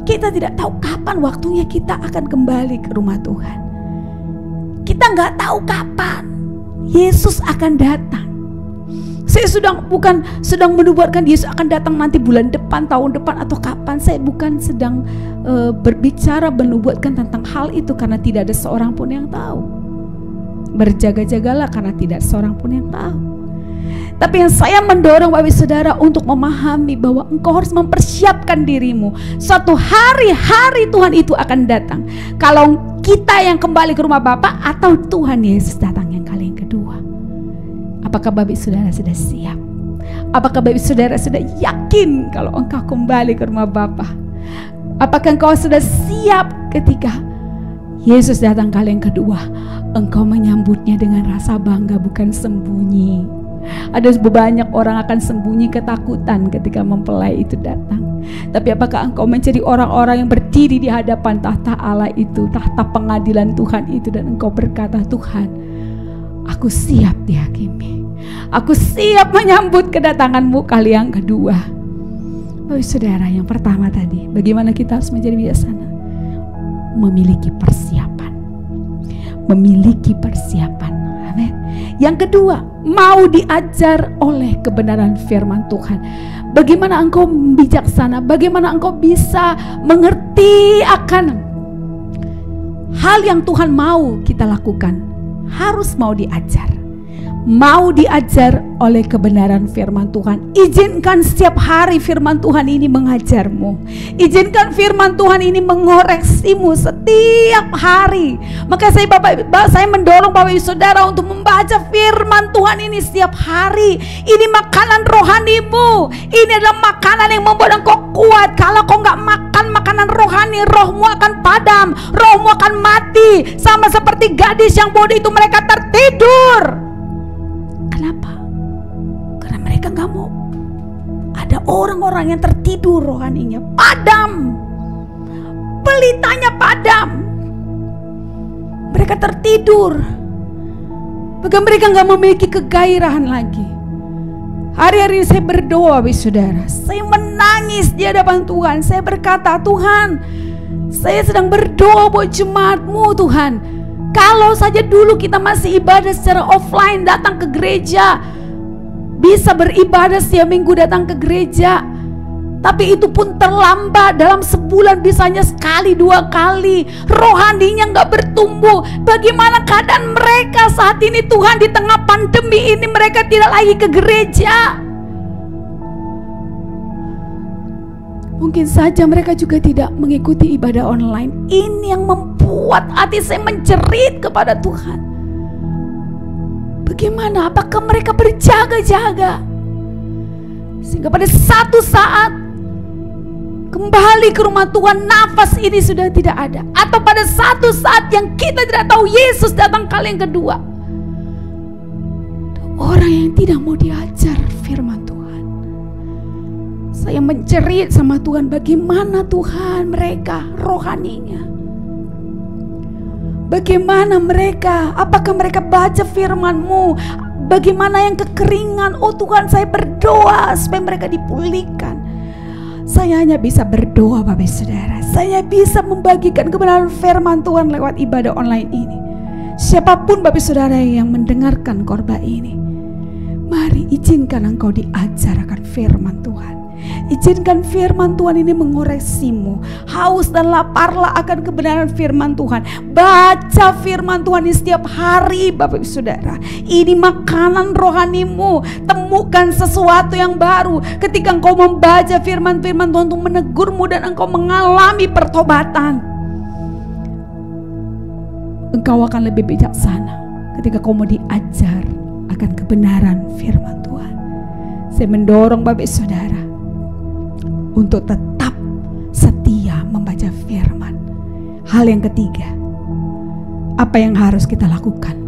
Kita tidak tahu kapan waktunya kita akan kembali ke rumah Tuhan. Kita nggak tahu kapan Yesus akan datang. Saya bukan sedang menubuatkan Yesus akan datang nanti bulan depan, tahun depan atau kapan. Saya bukan sedang berbicara menubuatkan tentang hal itu, karena tidak ada seorang pun yang tahu. Berjaga-jagalah karena tidak seorang pun yang tahu. Tapi yang saya mendorong Bapak Saudara untuk memahami bahwa engkau harus mempersiapkan dirimu. Suatu hari Tuhan itu akan datang. Kalau kita yang kembali ke rumah Bapa atau Tuhan Yesus datang yang kali yang kedua. Apakah Bapak Saudara sudah siap? Apakah Bapak Saudara sudah yakin kalau engkau kembali ke rumah Bapa? Apakah engkau sudah siap ketika Yesus datang kali yang kedua? Engkau menyambutnya dengan rasa bangga, bukan sembunyi. Ada banyak orang akan sembunyi ketakutan ketika mempelai itu datang. Tapi apakah engkau menjadi orang-orang yang berdiri di hadapan tahta Allah itu, tahta pengadilan Tuhan itu, dan engkau berkata, Tuhan, aku siap dihakimi. Aku siap menyambut kedatanganmu kali yang kedua. Bapak Saudara, yang pertama tadi, bagaimana kita harus menjadi bijaksana? Memiliki persiapan. Memiliki persiapan. Amin. Yang kedua, mau diajar oleh kebenaran firman Tuhan. Bagaimana engkau bijaksana? Bagaimana engkau bisa mengerti akan hal yang Tuhan mau kita lakukan? Harus mau diajar. Mau diajar oleh kebenaran firman Tuhan. Izinkan setiap hari firman Tuhan ini mengajarmu. Izinkan firman Tuhan ini mengoreksimu setiap hari. Maka saya mendorong Bapak Ibu Saudara untuk membaca firman Tuhan ini setiap hari. Ini makanan rohanimu. Ini adalah makanan yang membuat engkau kuat. Kalau kau nggak makan makanan rohani, rohmu akan padam, rohmu akan mati. Sama seperti gadis yang bodoh itu, mereka tertidur. Kenapa? Karena mereka gak mau. Ada orang-orang yang tertidur rohaninya, padam, pelitanya padam. Mereka tertidur. Bahkan mereka gak memiliki kegairahan lagi. Hari-hari ini saya berdoa, Saudara. Saya menangis di hadapan Tuhan. Saya berkata, Tuhan, saya sedang berdoa buat jemaat-Mu, Tuhan. Kalau saja dulu kita masih ibadah secara offline, datang ke gereja, bisa beribadah setiap minggu datang ke gereja, tapi itu pun terlambat. Dalam sebulan bisanya sekali, 2 kali. Rohaninya gak bertumbuh. Bagaimana keadaan mereka saat ini, Tuhan? Di tengah pandemi ini mereka tidak lagi ke gereja. Mungkin saja mereka juga tidak mengikuti ibadah online. Ini yang membuat hati saya menjerit kepada Tuhan. Bagaimana? Apakah mereka berjaga-jaga sehingga pada satu saat kembali ke rumah Tuhan, nafas ini sudah tidak ada? Atau pada satu saat yang kita tidak tahu Yesus datang kali yang kedua, orang yang tidak mau diajar firman Tuhan. Saya menjerit sama Tuhan, bagaimana Tuhan mereka rohaninya? Bagaimana mereka? Apakah mereka baca firman-Mu? Bagaimana yang kekeringan? Oh Tuhan, saya berdoa supaya mereka dipulihkan. Saya hanya bisa berdoa Bapak Saudara. Saya bisa membagikan kebenaran firman Tuhan lewat ibadah online ini. Siapapun Bapak Saudara yang mendengarkan khotbah ini, mari izinkan engkau diajar akan firman Tuhan. Izinkan firman Tuhan ini mengoreksimu. Haus dan laparlah akan kebenaran firman Tuhan. Baca firman Tuhan ini setiap hari Bapak Ibu Saudara. Ini makanan rohanimu. Temukan sesuatu yang baru ketika engkau membaca firman-firman Tuhan untuk menegurmu dan engkau mengalami pertobatan. Engkau akan lebih bijaksana ketika kau mau diajar akan kebenaran firman Tuhan. Saya mendorong Bapak Ibu Saudara untuk tetap setia membaca firman. Hal yang ketiga, apa yang harus kita lakukan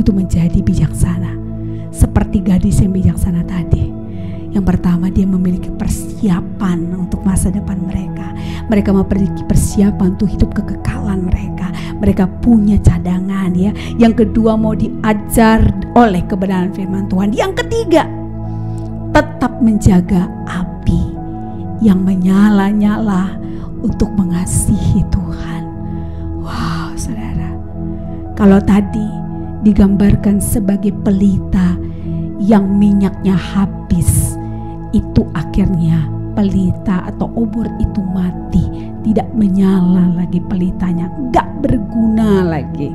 untuk menjadi bijaksana? Seperti gadis yang bijaksana tadi. Yang pertama, dia memiliki persiapan untuk masa depan mereka. Mereka memiliki persiapan untuk hidup kekekalan mereka. Mereka punya cadangan ya. Yang kedua, mau diajar oleh kebenaran firman Tuhan. Yang ketiga, tetap menjaga api yang menyala-nyala untuk mengasihi Tuhan. Wow, saudara, kalau tadi digambarkan sebagai pelita yang minyaknya habis, itu akhirnya pelita atau obor itu mati, tidak menyala lagi pelitanya, gak berguna lagi.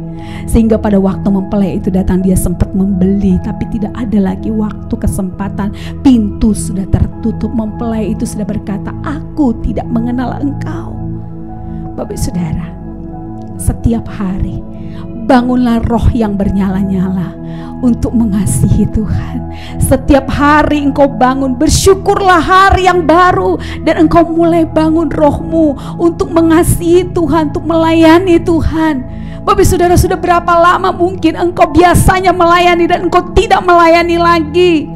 Sehingga pada waktu mempelai itu datang, dia sempat membeli, tapi tidak ada lagi waktu, kesempatan, pintu sudah tertutup. Mempelai itu sudah berkata, aku tidak mengenal engkau. Bapak Saudara, setiap hari bangunlah roh yang bernyala-nyala untuk mengasihi Tuhan. Setiap hari engkau bangun, bersyukurlah hari yang baru, dan engkau mulai bangun rohmu untuk mengasihi Tuhan, untuk melayani Tuhan. Bapak Saudara, sudah berapa lama mungkin engkau biasanya melayani dan engkau tidak melayani lagi?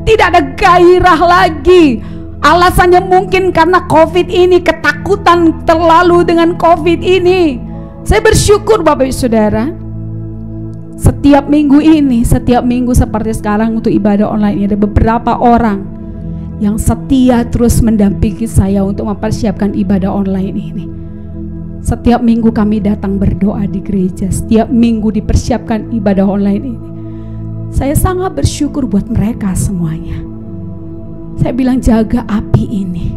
Tidak ada gairah lagi. Alasannya mungkin karena COVID ini, ketakutan terlalu dengan COVID ini. Saya bersyukur Bapak Saudara, setiap minggu ini, setiap minggu seperti sekarang untuk ibadah online ini, ada beberapa orang yang setia terus mendampingi saya untuk mempersiapkan ibadah online ini. Setiap minggu kami datang berdoa di gereja, setiap minggu dipersiapkan ibadah online ini. Saya sangat bersyukur buat mereka semuanya. Saya bilang, jaga api ini,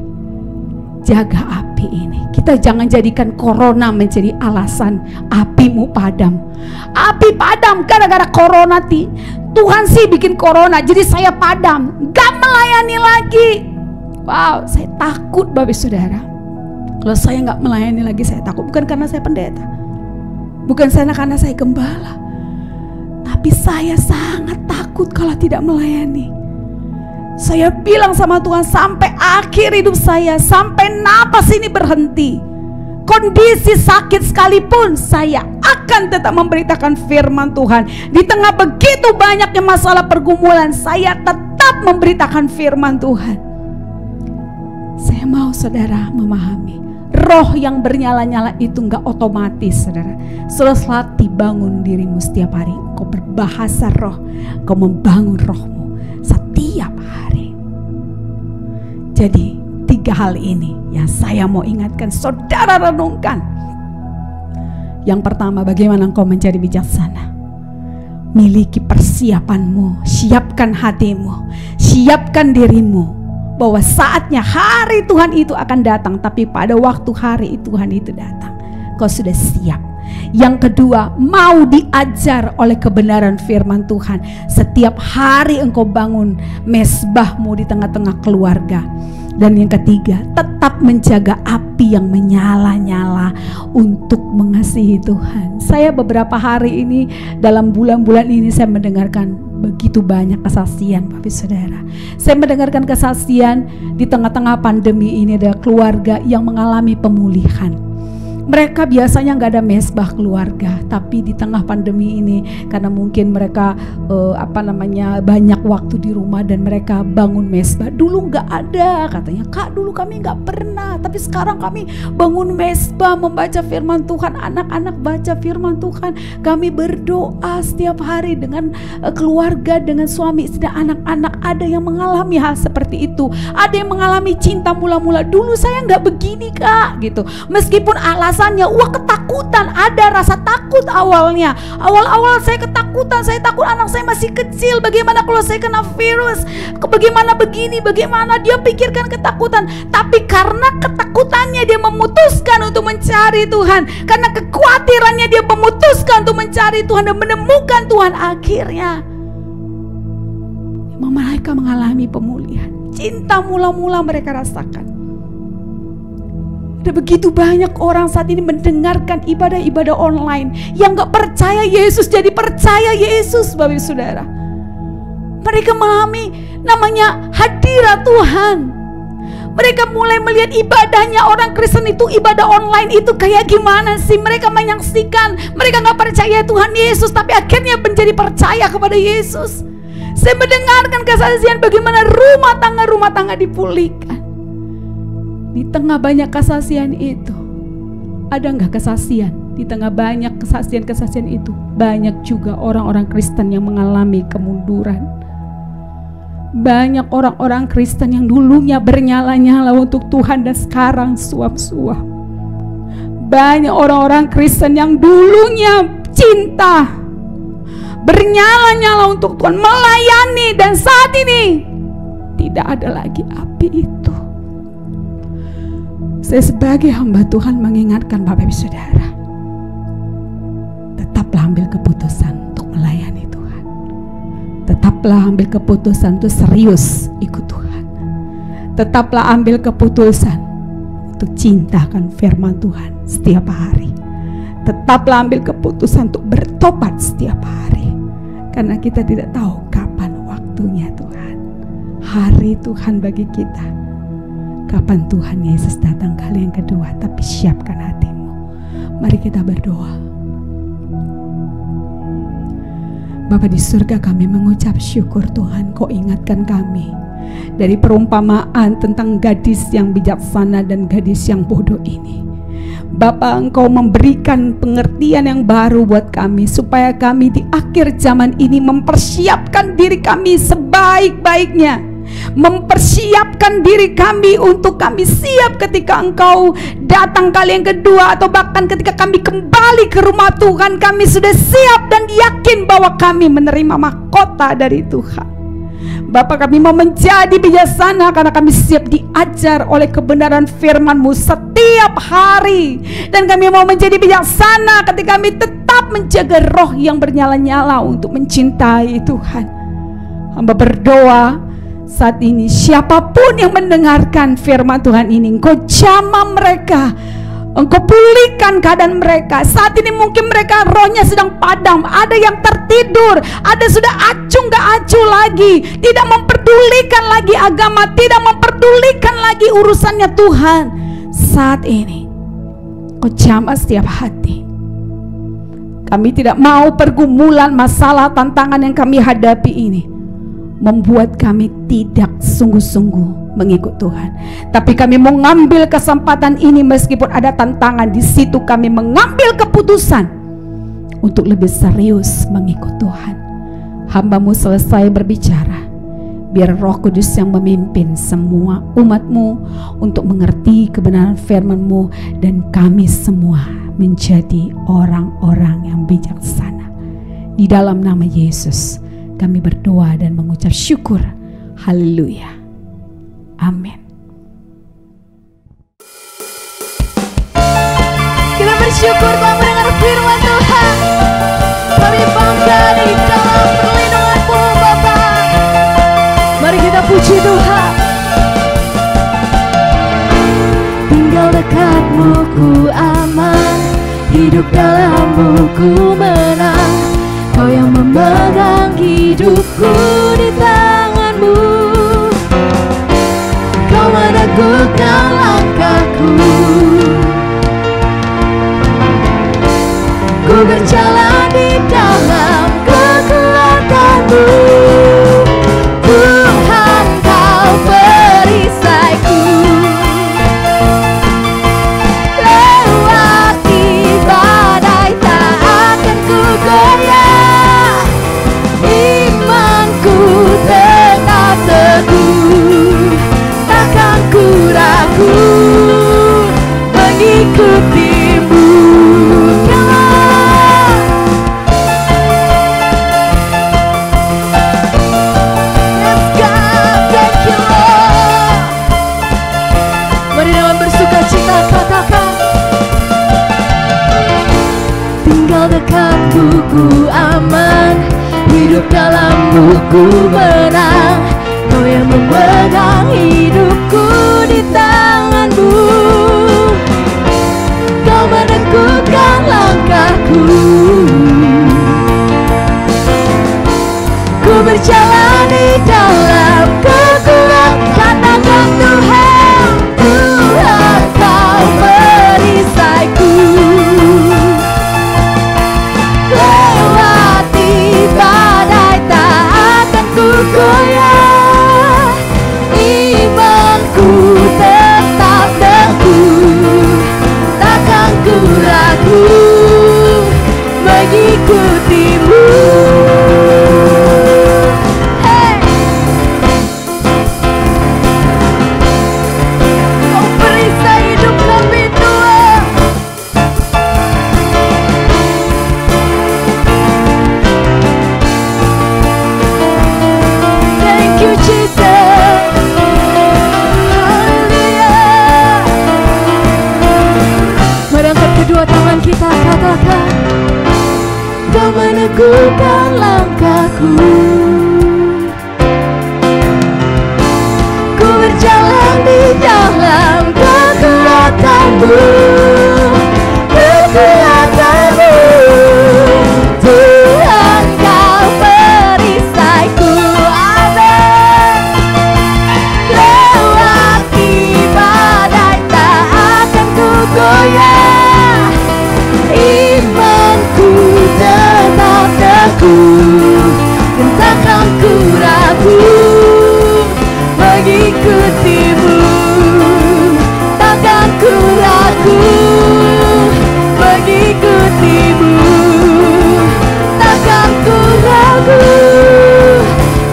jaga api ini. Kita jangan jadikan corona menjadi alasan apimu padam. Api padam gara-gara corona. Tuhan sih bikin corona, jadi saya padam, gak melayani lagi. Wow, saya takut Bapak Saudara. Kalau saya gak melayani lagi, saya takut. Bukan karena saya pendeta, bukan karena saya gembala, tapi saya sangat takut kalau tidak melayani. Saya bilang sama Tuhan, sampai akhir hidup saya, sampai napas ini berhenti, kondisi sakit sekalipun, saya akan tetap memberitakan firman Tuhan. Di tengah begitu banyaknya masalah pergumulan, saya tetap memberitakan firman Tuhan. Saya mau saudara memahami, roh yang bernyala-nyala itu gak otomatis saudara. Terus latih bangun dirimu setiap hari. Kau berbahasa roh, kau membangun rohmu setiap hari. Jadi 3 hal ini yang saya mau ingatkan saudara renungkan. Yang pertama, bagaimana engkau menjadi bijaksana? Miliki persiapanmu, siapkan hatimu, siapkan dirimu, bahwa saatnya hari Tuhan itu akan datang. Tapi pada waktu hari Tuhan itu datang, kau sudah siap. Yang kedua, mau diajar oleh kebenaran firman Tuhan. Setiap hari engkau bangun mesbahmu di tengah-tengah keluarga. Dan yang ketiga, tetap menjaga api yang menyala-nyala untuk mengasihi Tuhan. Saya beberapa hari ini, dalam bulan-bulan ini, saya mendengarkan begitu banyak kesaksian Bapak Saudara. Saya mendengarkan kesaksian di tengah-tengah pandemi ini, ada keluarga yang mengalami pemulihan. Mereka biasanya nggak ada mesbah keluarga, tapi di tengah pandemi ini karena mungkin mereka banyak waktu di rumah dan mereka bangun mesbah. Dulu nggak ada, katanya, Kak, dulu kami nggak pernah, tapi sekarang kami bangun mesbah, membaca firman Tuhan, anak-anak baca firman Tuhan, kami berdoa setiap hari dengan keluarga, dengan suami istri, anak-anak. Ada yang mengalami hal seperti itu, ada yang mengalami cinta mula-mula. Dulu saya nggak begini, Kak, gitu. Meskipun alasannya, ketakutan, ada rasa takut awalnya. Awal-awal saya ketakutan, saya takut anak saya masih kecil. Bagaimana kalau saya kena virus? Bagaimana begini? Bagaimana? Dia pikirkan ketakutan. Tapi karena ketakutannya dia memutuskan untuk mencari Tuhan. Karena kekhawatirannya dia memutuskan untuk mencari Tuhan dan menemukan Tuhan. Akhirnya mereka mengalami pemulihan. Cinta mula-mula mereka rasakan. Ada begitu banyak orang saat ini mendengarkan ibadah-ibadah online yang gak percaya Yesus jadi percaya Yesus, Bapak Ibu Saudara. Mereka memahami namanya hadirat Tuhan. Mereka mulai melihat ibadahnya orang Kristen itu, ibadah online itu kayak gimana sih. Mereka menyaksikan, mereka gak percaya Tuhan Yesus, tapi akhirnya menjadi percaya kepada Yesus. Saya mendengarkan kesaksian bagaimana rumah tangga dipulihkan. Di tengah banyak kesaksian itu, ada nggak kesaksian? Di tengah banyak kesaksian itu, banyak juga orang-orang Kristen yang mengalami kemunduran. Banyak orang-orang Kristen yang dulunya bernyala-nyala untuk Tuhan dan sekarang suap-suap. Banyak orang-orang Kristen yang dulunya cinta, bernyala-nyala untuk Tuhan, melayani, dan saat ini tidak ada lagi api itu. Saya sebagai hamba Tuhan mengingatkan Bapak Ibu Saudara, tetaplah ambil keputusan untuk melayani Tuhan. Tetaplah ambil keputusan untuk serius ikut Tuhan. Tetaplah ambil keputusan untuk cintakan firman Tuhan setiap hari. Tetaplah ambil keputusan untuk bertobat setiap hari. Karena kita tidak tahu kapan waktunya Tuhan. Hari Tuhan bagi kita. Kapan Tuhan Yesus datang kali yang kedua, tapi siapkan hatimu. Mari kita berdoa. Bapa di surga, kami mengucap syukur Tuhan, Kau ingatkan kami dari perumpamaan tentang gadis yang bijaksana dan gadis yang bodoh ini. Bapa, Engkau memberikan pengertian yang baru buat kami, supaya kami di akhir zaman ini mempersiapkan diri kami sebaik-baiknya, mempersiapkan diri kami untuk kami siap ketika Engkau datang kali yang kedua, atau bahkan ketika kami kembali ke rumah Tuhan, kami sudah siap dan yakin bahwa kami menerima mahkota dari Tuhan. Bapa, kami mau menjadi bijaksana karena kami siap diajar oleh kebenaran firman-Mu setiap hari. Dan kami mau menjadi bijaksana ketika kami tetap menjaga roh yang bernyala-nyala untuk mencintai Tuhan. Hamba berdoa saat ini, siapapun yang mendengarkan firman Tuhan ini, Engkau jamah mereka, Engkau pulihkan keadaan mereka. Saat ini mungkin mereka rohnya sedang padam, ada yang tertidur, ada sudah acuh gak acuh lagi, tidak memperdulikan lagi agama, tidak memperdulikan lagi urusannya Tuhan. Saat ini Engkau jamah setiap hati. Kami tidak mau pergumulan, masalah, tantangan yang kami hadapi ini membuat kami tidak sungguh-sungguh mengikut Tuhan. Tapi kami mau ngambil kesempatan ini, meskipun ada tantangan, di situ kami mengambil keputusan untuk lebih serius mengikut Tuhan. Hamba-Mu selesai berbicara, biar Roh Kudus yang memimpin semua umat-Mu untuk mengerti kebenaran firman-Mu, dan kami semua menjadi orang-orang yang bijaksana. Di dalam nama Yesus kami berdoa dan mengucap syukur. Haleluya. Amin. Kita bersyukur telah mendengar firman Tuhan. Kami bangga di dalam perlindungan-Mu, Bapa. Mari kita puji Tuhan. Tinggal dekat-Mu ku aman, hidup dalam-Mu ku menang. Kau yang memegang hidupku di tangan-Mu, Kau meneguhkan langkahku. berjalan di dalam kekuatan-Mu. Tuhan, Kau perisaiku. Lewati badai tak akan ku goyah. Imanku tetap teguh, takkan ku ragu mengikuti-Mu. Yes God, thank you Lord. Mari dengan bersuka cita katakan, tinggal dekat-Mu ku aman, hidup dalam-Mu ku menang. Kau yang memegang hidupku di tangan-Mu. Kau meneguhkan langkahku. Ku berjalan di dalam kekuatan. Katakan Tuhan, Tuhan Kau perisaiku. Lewati badai tak akan ku goyah. Imanku tetap teguh, takkan ku ragu mengikuti-Mu. Hey. Kau perisai hidup kami Tuhan. Thank you Jesus. Haleluya. Mari angkat kedua tangan kita, katakan, Kau meneguhkan langkahku. Ku berjalan di dalam kekuatan-Mu. Kekuatan-Mu. Tuhan Kau perisaiku. Amin. Lewati badai tak akan ku goyah. Imanku tetap teguh, takkan ku ragu mengikuti-Mu. Takkan ku ragu mengikuti-Mu. Takkan ku ragu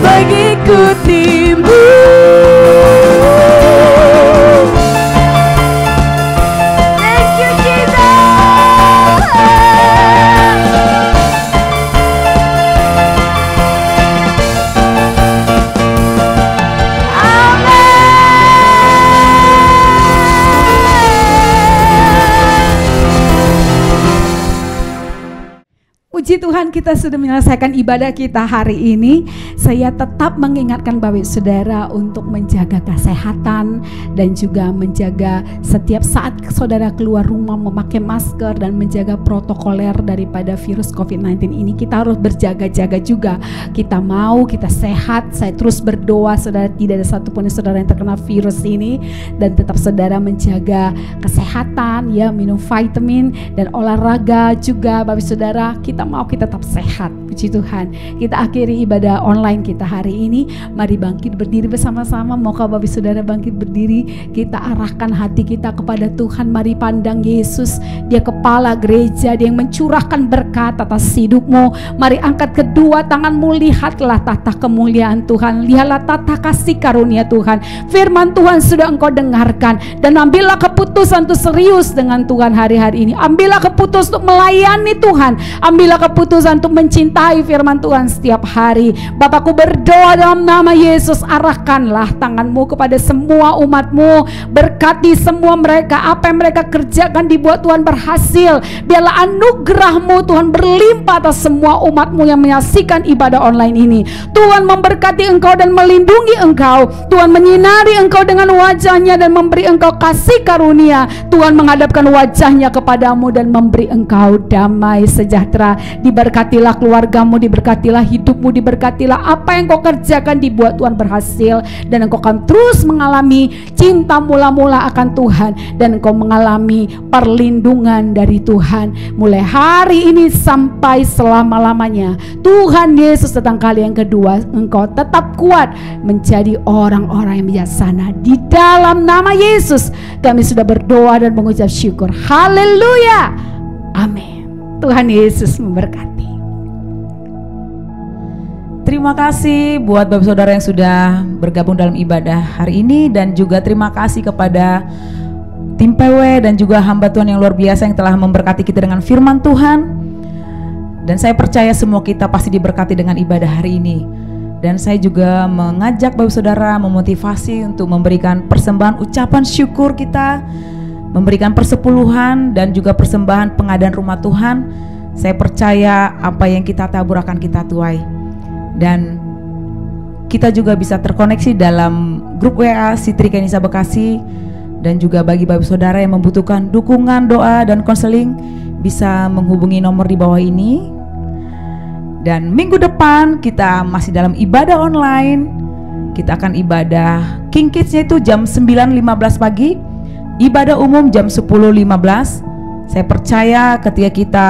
mengikuti-Mu. Thank you Jesus. Puji Tuhan, kita sudah menyelesaikan ibadah kita hari ini. Saya tetap mengingatkan Bapak Saudara untuk menjaga kesehatan dan juga menjaga setiap saat saudara keluar rumah memakai masker dan menjaga protokoler daripada virus COVID-19 ini. Kita harus berjaga-jaga juga. Kita mau, kita sehat. Saya terus berdoa saudara tidak ada satupun saudara yang terkena virus ini, dan tetap saudara menjaga kesehatan, ya, minum vitamin dan olahraga juga Bapak Saudara. Kita mau kita tetap sehat. Puji Tuhan. Kita akhiri ibadah online kita hari ini. Mari bangkit berdiri bersama-sama. Moga Bapak Saudara bangkit berdiri. Kita arahkan hati kita kepada Tuhan. Mari pandang Yesus. Dia kepala gereja, dia yang mencurahkan berkat atas hidupmu. Mari angkat kedua tanganmu, lihatlah tata kemuliaan Tuhan. Lihatlah tata kasih karunia Tuhan. Firman Tuhan sudah engkau dengarkan, dan ambillah keputusan untuk serius dengan Tuhan hari-hari ini. Ambillah keputusan untuk melayani Tuhan. Ambillah keputusan untuk mencintai firman Tuhan setiap hari. Bapakku berdoa dalam nama Yesus, arahkanlah tanganmu kepada semua umatmu. Berkati semua mereka, apa yang mereka kerjakan dibuat Tuhan berhasil. Biarlah anugerahmu Tuhan berlimpah atas semua umatmu yang menyaksikan ibadah online ini. Tuhan memberkati engkau dan melindungi engkau. Tuhan menyinari engkau dengan wajahnya dan memberi engkau kasih karunia. Tuhan menghadapkan wajahnya kepadamu dan memberi engkau damai sejahtera. Di diberkatilah keluargamu, diberkatilah hidupmu, diberkatilah apa yang kau kerjakan dibuat Tuhan berhasil, dan engkau akan terus mengalami cinta mula-mula akan Tuhan, dan engkau mengalami perlindungan dari Tuhan mulai hari ini sampai selama-lamanya. Tuhan Yesus datang kali yang kedua, engkau tetap kuat menjadi orang-orang yang bijaksana. Di dalam nama Yesus kami sudah berdoa dan mengucap syukur. Haleluya, amin. Tuhan Yesus memberkati. Terima kasih buat Bapak Saudara yang sudah bergabung dalam ibadah hari ini, dan juga terima kasih kepada tim PW dan juga hamba Tuhan yang luar biasa yang telah memberkati kita dengan firman Tuhan. Dan saya percaya semua kita pasti diberkati dengan ibadah hari ini. Dan saya juga mengajak Bapak Saudara memotivasi untuk memberikan persembahan ucapan syukur kita, memberikan persepuluhan dan juga persembahan pengadaan rumah Tuhan. Saya percaya apa yang kita tabur akan kita tuai. Dan kita juga bisa terkoneksi dalam grup WA Sitri Kenisa Bekasi. Dan juga bagi Bapak Saudara yang membutuhkan dukungan doa dan konseling, bisa menghubungi nomor di bawah ini. Dan minggu depan kita masih dalam ibadah online. Kita akan ibadah King Kids-nya itu jam 9.15 pagi, ibadah umum jam 10.15. Saya percaya ketika kita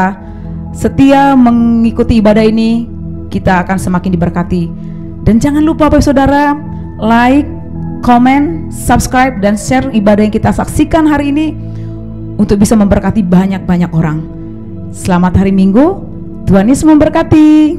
setia mengikuti ibadah ini, kita akan semakin diberkati. Dan jangan lupa Bapak Saudara, like, komen, subscribe, dan share ibadah yang kita saksikan hari ini untuk bisa memberkati banyak-banyak orang. Selamat hari Minggu, Tuhan Yesus memberkati.